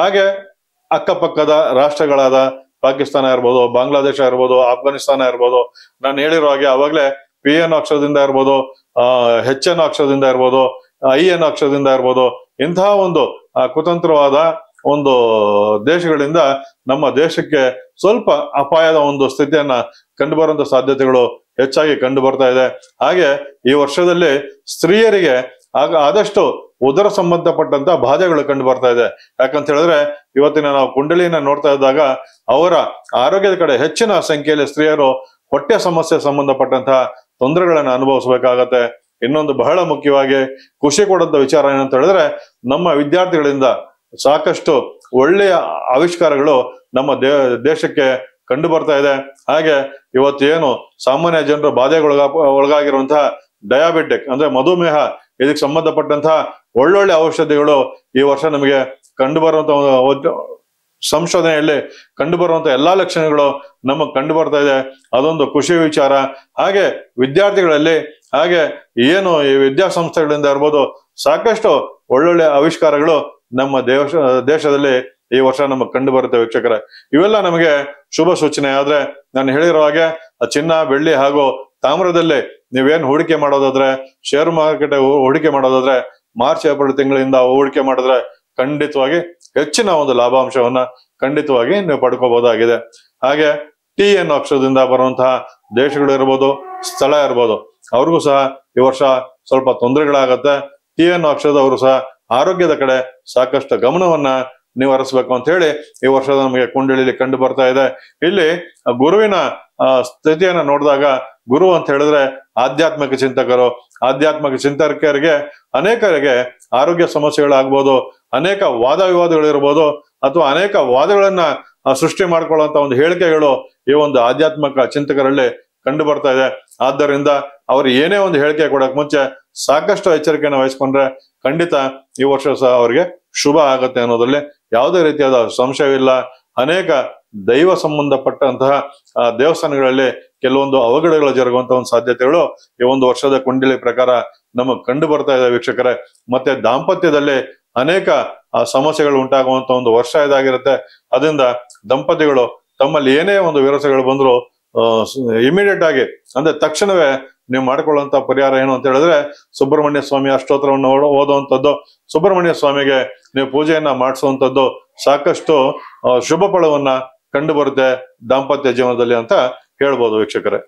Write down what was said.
ಹಾಗೆ ಅಕ್ಕಪಕ್ಕದ ರಾಷ್ಟ್ರಗಳಾದ ಪಾಕಿಸ್ತಾನ ಇರ್ಬೋದು, ಬಾಂಗ್ಲಾದೇಶ ಇರ್ಬೋದು, ಆಫ್ಘಾನಿಸ್ತಾನ ಇರ್ಬೋದು, ನಾನು ಹೇಳಿರೋ ಹಾಗೆ ಅವಾಗ್ಲೇ ಪಿ ಅನ್ನೋ ಅಕ್ಷರದಿಂದ ಇರ್ಬೋದು, ಹೆಚ್ ಅನ್ನೋ ಅಕ್ಷರದಿಂದ ಇರ್ಬೋದು, ಐ ಅನ್ನೋ ಅಕ್ಷರದಿಂದ ಇರ್ಬೋದು, ಇಂತಹ ಒಂದು ಕುತಂತ್ರವಾದ ಒಂದು ದೇಶಗಳಿಂದ ನಮ್ಮ ದೇಶಕ್ಕೆ ಸ್ವಲ್ಪ ಅಪಾಯದ ಒಂದು ಸ್ಥಿತಿಯನ್ನ ಕಂಡು ಬರುವಂತ ಸಾಧ್ಯತೆಗಳು ಹೆಚ್ಚಾಗಿ ಕಂಡು ಬರ್ತಾ ಇದೆ. ಹಾಗೆ ಈ ವರ್ಷದಲ್ಲಿ ಸ್ತ್ರೀಯರಿಗೆ ಆದಷ್ಟು ಉದರ ಸಂಬಂಧಪಟ್ಟಂತ ಬಾಧೆಗಳು ಕಂಡು ಬರ್ತಾ ಇದೆ. ಯಾಕಂತ ಹೇಳಿದ್ರೆ ಇವತ್ತಿನ ನಾವು ಕುಂಡಲಿಯನ್ನ ನೋಡ್ತಾ ಇದ್ದಾಗ ಅವರ ಆರೋಗ್ಯದ ಕಡೆ ಹೆಚ್ಚಿನ ಸಂಖ್ಯೆಯಲ್ಲಿ ಸ್ತ್ರೀಯರು ಹೊಟ್ಟೆ ಸಮಸ್ಯೆ ಸಂಬಂಧಪಟ್ಟಂತಹ ತೊಂದರೆಗಳನ್ನ ಅನುಭವಿಸಬೇಕಾಗತ್ತೆ. ಇನ್ನೊಂದು ಬಹಳ ಮುಖ್ಯವಾಗಿ ಖುಷಿ ಕೊಡುವಂತ ವಿಚಾರ ಏನಂತ ಹೇಳಿದ್ರೆ, ನಮ್ಮ ವಿದ್ಯಾರ್ಥಿಗಳಿಂದ ಸಾಕಷ್ಟು ಒಳ್ಳೆಯ ಆವಿಷ್ಕಾರಗಳು ನಮ್ಮ ದೇಶಕ್ಕೆ ಕಂಡು ಬರ್ತಾ ಇದೆ. ಹಾಗೆ ಇವತ್ತೇನು ಸಾಮಾನ್ಯ ಜನರು ಒಳಗಾಗಿರುವಂತಹ ಡಯಾಬಿಟಿಕ್ ಅಂದ್ರೆ ಮಧುಮೇಹ, ಇದಕ್ಕೆ ಸಂಬಂಧಪಟ್ಟಂತಹ ಒಳ್ಳೊಳ್ಳೆ ಔಷಧಿಗಳು ಈ ವರ್ಷ ನಮಗೆ ಕಂಡು ಬರುವಂತ ಸಂಶೋಧನೆಯಲ್ಲಿ ಕಂಡು ಬರುವಂತ ಎಲ್ಲಾ ಲಕ್ಷಣಗಳು ನಮಗ್ ಕಂಡು ಬರ್ತಾ ಇದೆ. ಅದೊಂದು ಖುಷಿ ವಿಚಾರ. ಹಾಗೆ ವಿದ್ಯಾರ್ಥಿಗಳಲ್ಲಿ ಹಾಗೆ ಏನು ಈ ವಿದ್ಯಾಸಂಸ್ಥೆಗಳಿಂದ ಇರ್ಬೋದು, ಸಾಕಷ್ಟು ಒಳ್ಳೊಳ್ಳೆ ಆವಿಷ್ಕಾರಗಳು ನಮ್ಮ ದೇಶದಲ್ಲಿ ಈ ವರ್ಷ ನಮಗ್ ಕಂಡು ಬರುತ್ತೆ ವೀಕ್ಷಕರೇ. ಇವೆಲ್ಲ ನಮಗೆ ಶುಭ ಸೂಚನೆ. ಆದ್ರೆ ನಾನು ಹೇಳಿರೋ ಹಾಗೆ ಚಿನ್ನ, ಬೆಳ್ಳಿ ಹಾಗೂ ತಾಮ್ರದಲ್ಲಿ ನೀವೇನ್ ಹೂಡಿಕೆ ಮಾಡೋದಾದ್ರೆ, ಶೇರ್ ಮಾರ್ಕೆಟ್ ಹೂಡಿಕೆ ಮಾಡೋದಾದ್ರೆ ಮಾರ್ಚ್ ಏಪ್ರಿಲ್ ತಿಂಗಳಿಂದ ಹೂಡಿಕೆ ಮಾಡಿದ್ರೆ ಖಂಡಿತವಾಗಿ ಹೆಚ್ಚಿನ ಒಂದು ಲಾಭಾಂಶವನ್ನ ಖಂಡಿತವಾಗಿ ನೀವು ಪಡ್ಕೋಬಹುದಾಗಿದೆ. ಹಾಗೆ ಟಿ ಅನ್ನೋ ಅಕ್ಷರದಿಂದ ಬರುವಂತಹ ದೇಶಗಳು ಇರ್ಬೋದು, ಸ್ಥಳ ಇರ್ಬೋದು, ಅವ್ರಿಗೂ ಸಹ ಈ ವರ್ಷ ಸ್ವಲ್ಪ ತೊಂದರೆಗಳಾಗತ್ತೆ. ಟಿ ಅನ್ನೋ ಅಕ್ಷರದವರು ಸಹ ಆರೋಗ್ಯದ ಕಡೆ ಸಾಕಷ್ಟು ಗಮನವನ್ನ ನೀವು ಹರಿಸ್ಬೇಕು ಅಂತ ಹೇಳಿ ಈ ವರ್ಷದ ನಮಗೆ ಕುಂಡಳಿಲಿ ಕಂಡು ಬರ್ತಾ ಇದೆ. ಇಲ್ಲಿ ಗುರುವಿನ ಸ್ಥಿತಿಯನ್ನ ನೋಡಿದಾಗ, ಗುರು ಅಂತ ಹೇಳಿದ್ರೆ ಆಧ್ಯಾತ್ಮಿಕ ಚಿಂತಕರು, ಆಧ್ಯಾತ್ಮಿಕ ಚಿಂತಕರಿಗೆ ಅನೇಕರಿಗೆ ಆರೋಗ್ಯ ಸಮಸ್ಯೆಗಳಾಗ್ಬೋದು, ಅನೇಕ ವಾದ ವಿವಾದಗಳಿರ್ಬೋದು, ಅಥವಾ ಅನೇಕ ವಾದಗಳನ್ನ ಸೃಷ್ಟಿ ಮಾಡ್ಕೊಳ್ಳುವಂತ ಒಂದು ಹೇಳಿಕೆಗಳು ಈ ಒಂದು ಆಧ್ಯಾತ್ಮಿಕ ಚಿಂತಕರಲ್ಲಿ ಕಂಡು ಬರ್ತಾ ಇದೆ. ಆದ್ದರಿಂದ ಅವ್ರು ಏನೇ ಒಂದು ಹೇಳಿಕೆ ಕೊಡಕ್ ಮುಂಚೆ ಸಾಕಷ್ಟು ಎಚ್ಚರಿಕೆಯನ್ನು ವಹಿಸ್ಕೊಂಡ್ರೆ ಖಂಡಿತ ಈ ವರ್ಷ ಸಹ ಅವರಿಗೆ ಶುಭ ಆಗತ್ತೆ ಅನ್ನೋದ್ರಲ್ಲಿ ಯಾವುದೇ ರೀತಿಯಾದ ಸಂಶಯವಿಲ್ಲ. ಅನೇಕ ದೈವ ಸಂಬಂಧಪಟ್ಟಂತಹ ದೇವಸ್ಥಾನಗಳಲ್ಲಿ ಕೆಲವೊಂದು ಅವಘಡಗಳು ಜರುಗುವಂತ ಒಂದು ಸಾಧ್ಯತೆಗಳು ಈ ಒಂದು ವರ್ಷದ ಕುಂಡಲಿ ಪ್ರಕಾರ ನಮಗ್ ಕಂಡು ಬರ್ತಾ ಇದೆ ವೀಕ್ಷಕರೇ. ಮತ್ತೆ ದಾಂಪತ್ಯದಲ್ಲಿ ಅನೇಕ ಸಮಸ್ಯೆಗಳು ಉಂಟಾಗುವಂತ ಒಂದು ವರ್ಷ ಇದಾಗಿರುತ್ತೆ. ಅದರಿಂದ ದಂಪತಿಗಳು ತಮ್ಮಲ್ಲಿ ಏನೇ ಒಂದು ವಿರಸಗಳು ಬಂದ್ರು ಇಮಿಡಿಯೇಟ್ ಆಗಿ ಅಂದ್ರೆ ತಕ್ಷಣವೇ ನೀವು ಮಾಡ್ಕೊಳ್ಳುವಂತ ಪರಿಹಾರ ಏನು ಅಂತ ಹೇಳಿದ್ರೆ, ಸುಬ್ರಹ್ಮಣ್ಯ ಸ್ವಾಮಿ ಅಷ್ಟೋತ್ತರವನ್ನು ಓದುವಂಥದ್ದು, ಸುಬ್ರಹ್ಮಣ್ಯ ಸ್ವಾಮಿಗೆ ನೀವು ಪೂಜೆಯನ್ನ ಮಾಡಿಸುವಂಥದ್ದು ಸಾಕಷ್ಟು ಶುಭ ಫಲವನ್ನ ಕಂಡು ಬರುತ್ತೆ ದಾಂಪತ್ಯ ಜೀವನದಲ್ಲಿ ಅಂತ ಹೇಳ್ಬೋದು ವೀಕ್ಷಕರೇ.